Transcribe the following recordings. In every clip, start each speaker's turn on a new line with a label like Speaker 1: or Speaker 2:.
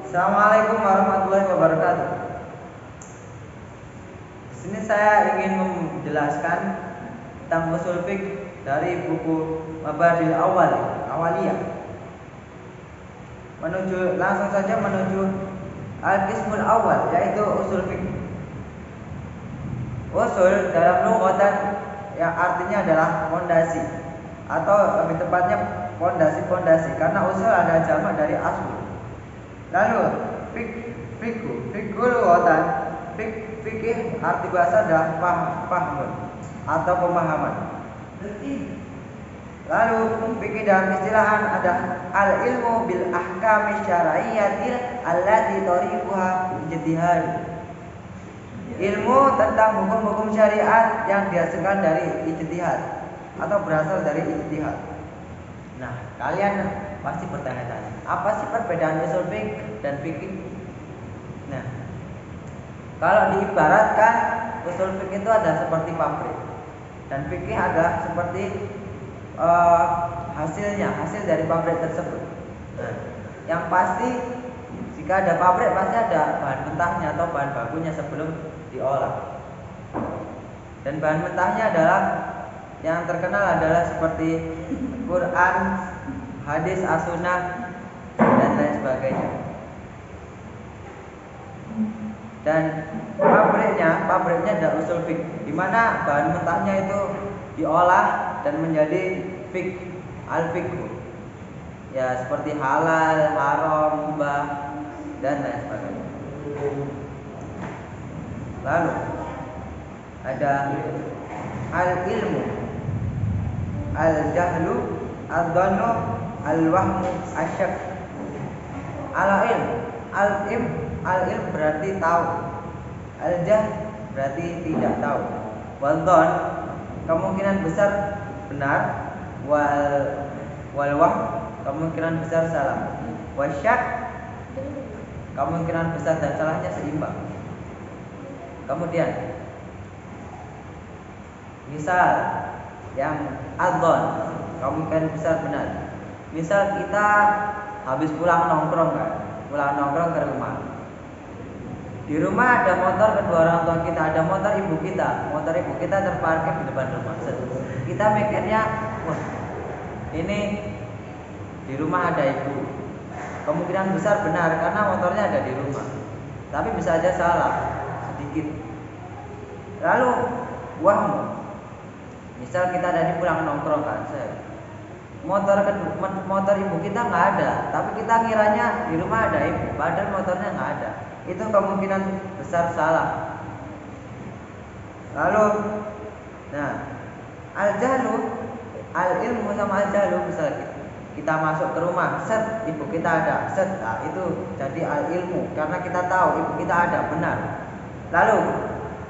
Speaker 1: Assalamualaikum warahmatullahi wabarakatuh. Di sini saya ingin menjelaskan tentang usul fiqh dari buku Mabadil Awaliyah. Langsung saja menuju al-qismul awal, yaitu usul fiqh. Usul dalam lughatan yang artinya adalah fondasi, atau lebih tepatnya fondasi-fondasi, karena usul ada jamak dari asl. Lalu fikih lughatan, fikih arti bahasa adalah fahmun atau pemahaman. Lalu fikih dalam istilahan ada al ilmu bil ahkami syar'iyyatil allati tariquha ijtihad. Ilmu tentang hukum-hukum syariat yang dihasilkan dari ijtihad atau berasal dari ijtihad. Nah, kalian pasti bertanya-tanya, apa sih perbedaan usul fiqh dan fikih? Nah, kalau diibaratkan, usul fiqh itu ada seperti pabrik dan fikih ada seperti hasil dari pabrik tersebut. Nah, yang pasti jika ada pabrik pasti ada bahan mentahnya atau bahan bakunya sebelum diolah. Dan bahan mentahnya adalah yang terkenal adalah seperti Quran, hadis, as-sunnah, dan lain sebagainya. Dan pabriknya ada usul fiqh, di mana bahan mentahnya itu diolah dan menjadi fiqh, al-fiqh. Ya, seperti halal, haram, mubah, dan lain sebagainya. Lalu ada al-ilmu, al-jahlu, al-dhannu, al-wahmu, asyak. Al-ilm berarti tahu, al-jahl berarti tidak tahu, wal-dhann kemungkinan besar benar, wal-wahm kemungkinan besar salah, wasyak kemungkinan besar dan salahnya seimbang. Kemudian misal yang adzon kemungkinan besar benar. Misal kita habis pulang nongkrong ke rumah. Di rumah ada motor kedua orang tua kita, ada motor ibu kita. Motor ibu kita terparkir di depan rumah. Kita mikirnya, wah, ini di rumah ada ibu. Kemungkinan besar benar karena motornya ada di rumah. Tapi bisa aja salah sedikit. Lalu wahmu. Misal kita tadi pulang nongkrong kan, motor ibu kita nggak ada, tapi kita ngiranya di rumah ada ibu, padahal motornya nggak ada. Itu kemungkinan besar salah. Lalu, nah, al-jahlu, al-ilmu sama al-jahlu, misal kita masuk ke rumah, set ibu kita ada, set, nah, itu jadi al-ilmu karena kita tahu ibu kita ada, benar. Lalu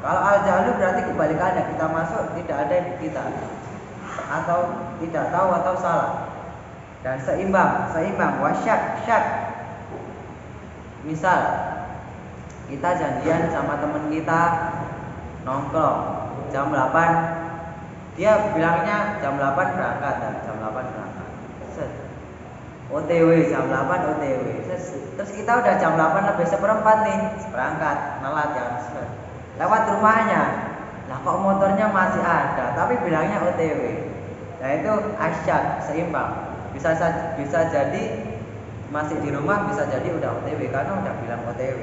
Speaker 1: kalau al-jahlu berarti kebalikannya, kita masuk tidak ada ibu kita, atau tidak tahu atau salah. Dan seimbang, wasyak, syak. Misal kita janjian sama teman kita nongkrong jam 8, dia bilangnya jam 8 berangkat, jam 8 berangkat. Set. OTW jam 8 OTW. Terus kita udah jam 8 lebih seperempat nih berangkat, telat ya. Lewat rumahnya, lah kok motornya masih ada, tapi bilangnya OTW. Nah itu asyak, seimbang. Bisa jadi masih di rumah, bisa jadi udah OTW karena udah bilang OTW.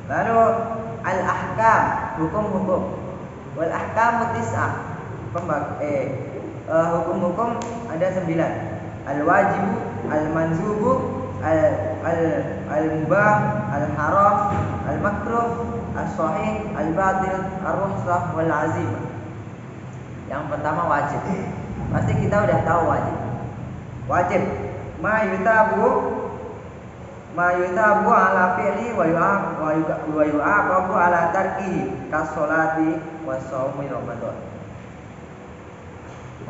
Speaker 1: Lalu al-ahkam, hukum-hukum. Wal ahkamu tis'ah. Hukum-hukum ada 9. Al-wajibu, al-manzubu, al-mubah, al-haram, al-makruh, al-sahih, al-batil, ar-rukhsah, wal-azimah. Yang pertama wajib. Pasti kita udah tahu wajib. Ma yutabu ala fi'li wa yu'aqabu ala tarkihi kas-sholati wa shaumi Ramadan.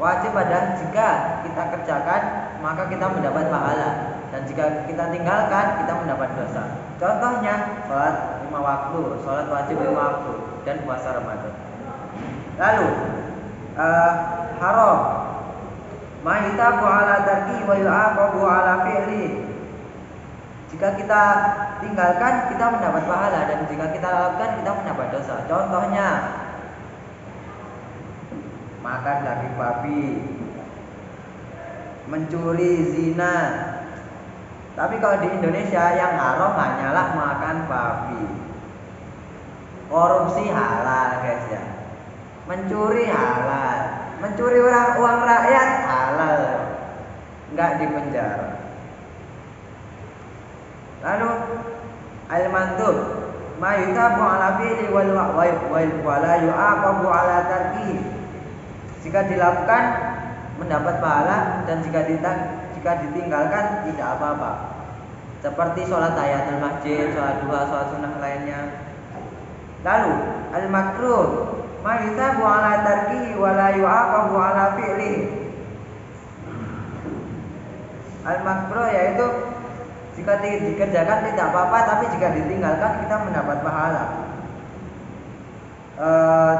Speaker 1: Wajib adalah jika kita kerjakan maka kita mendapat pahala, dan jika kita tinggalkan kita mendapat dosa. Contohnya sholat 5 waktu, sholat wajib 5 waktu, dan puasa Ramadan. Lalu haram, ma yutabu ala tarki wa yu'aqabu ala fi'li. Jika kita tinggalkan, kita mendapat pahala, dan jika kita lakukan, kita mendapat dosa. Contohnya, makan daging babi, mencuri, zina. Tapi kalau di Indonesia yang haram hanyalah makan babi. Korupsi halal guys ya. Mencuri halal. Mencuri uang rakyat halal. Enggak dipenjara. Lalu al-mandub ma yutabu ala fi'li wala yu'aqabu ala tarki. Jika dilakukan mendapat pahala, dan jika ditinggalkan tidak apa-apa. Seperti sholat tahiyatul masjid, sholat duha, sholat sunnah lainnya. Lalu al-makruh ma yutabu ala tarki wala yu'aqabu ala fi'li. Al-makruh yaitu jika dikerjakan tidak apa-apa, tapi jika ditinggalkan kita mendapat pahala.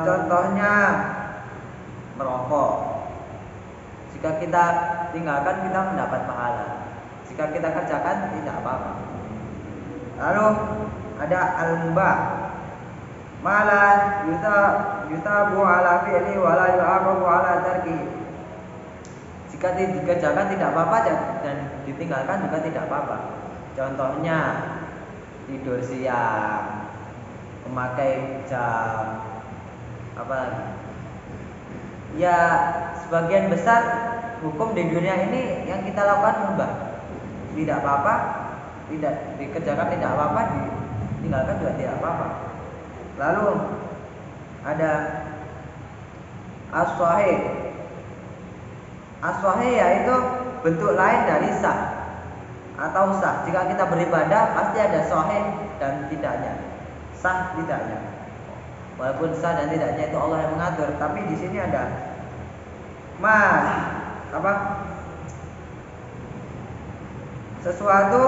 Speaker 1: Contohnya merokok. Jika kita tinggalkan kita mendapat pahala. Jika kita kerjakan tidak apa-apa. Lalu ada al-mubah. Mala yutabu ala fi'li wala yu'aqabu ala tarki. Jika dikerjakan tidak apa-apa dan ditinggalkan juga tidak apa-apa. Contohnya tidur siang, memakai jam, apa lagi? Ya, sebagian besar hukum di dunia ini yang kita lakukan mubah. Tidak apa-apa, tidak dikerjakan tidak apa-apa, ditinggalkan juga tidak apa-apa. Lalu ada as-sahih. As-sahih yaitu bentuk lain dari sah atau sah. Jika kita beribadah pasti ada sahih dan tidaknya, sah tidaknya. Walaupun sah dan tidaknya itu Allah yang mengatur, tapi di sini ada sesuatu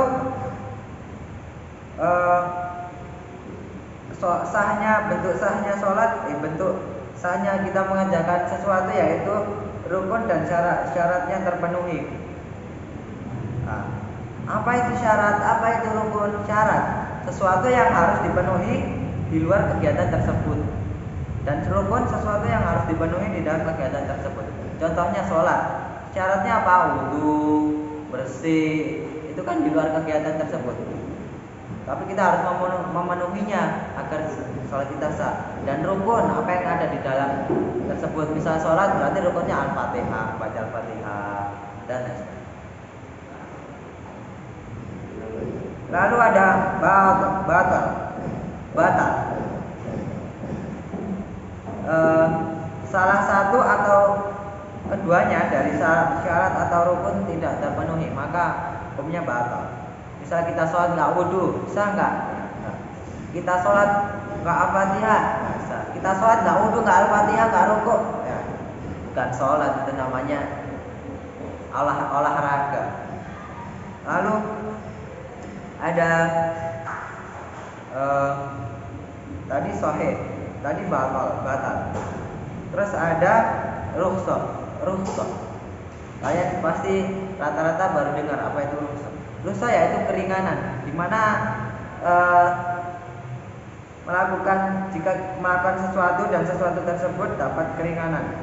Speaker 1: sahnya, bentuk sahnya sholat, bentuk sahnya kita mengerjakan sesuatu yaitu rukun dan syaratnya terpenuhi. Nah, apa itu syarat? Apa itu rukun? Syarat sesuatu yang harus dipenuhi di luar kegiatan tersebut, dan rukun sesuatu yang harus dipenuhi di dalam kegiatan tersebut. Contohnya sholat, syaratnya apa? Wudu, bersih, itu kan di luar kegiatan tersebut. Tapi kita harus memenuhinya agar sholat kita sah. Dan rukun, apa yang ada di dalam tersebut. Misal sholat berarti rukunnya al-fatihah, baca al-fatihah dan lain-lain. Lalu ada batal. Salah satu atau keduanya dari syarat atau rukun tidak terpenuhi, maka hukumnya batal. Misal kita sholat nggak wudu, bisa nggak? Kita sholat nggak al-fatihah, bisa. Kita sholat nggak wudu, nggak al-fatihah, nggak rukuk, ya, bukan sholat, itu namanya olahraga. Lalu ada tadi sahih, tadi batal. Terus ada rukhsah. Kalian pasti rata-rata baru dengar apa itu rukhsah. Rukhsah yaitu keringanan, di mana jika melakukan sesuatu dan sesuatu tersebut dapat keringanan.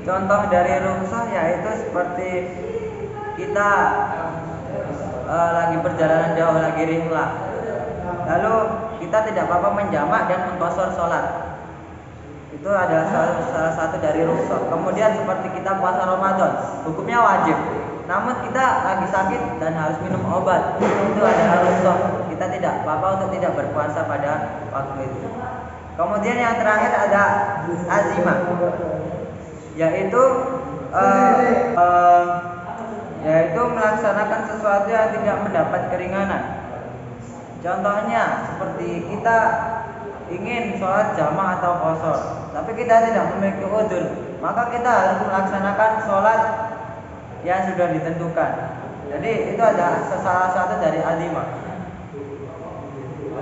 Speaker 1: Contoh dari rukhsah yaitu seperti kita lagi perjalanan jauh, lagi rihlah, lalu kita tidak apa-apa menjamak dan mengqashar sholat. Itu adalah salah satu dari rukhsah. Kemudian seperti kita puasa Ramadan, hukumnya wajib, namun kita lagi sakit dan harus minum obat, itu adalah rukhsah. Kita tidak apa-apa untuk tidak berpuasa pada waktu itu. Kemudian yang terakhir ada azimah, yaitu melaksanakan sesuatu yang tidak mendapat keringanan. Contohnya seperti kita ingin sholat jamaah atau qashar, tapi kita tidak memiliki udzur, maka kita harus melaksanakan sholat yang sudah ditentukan. Jadi itu adalah salah satu dari azimah.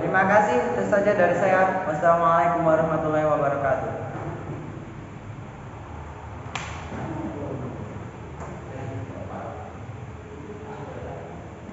Speaker 1: Terima kasih, itu saja dari saya. Wassalamualaikum warahmatullahi wabarakatuh.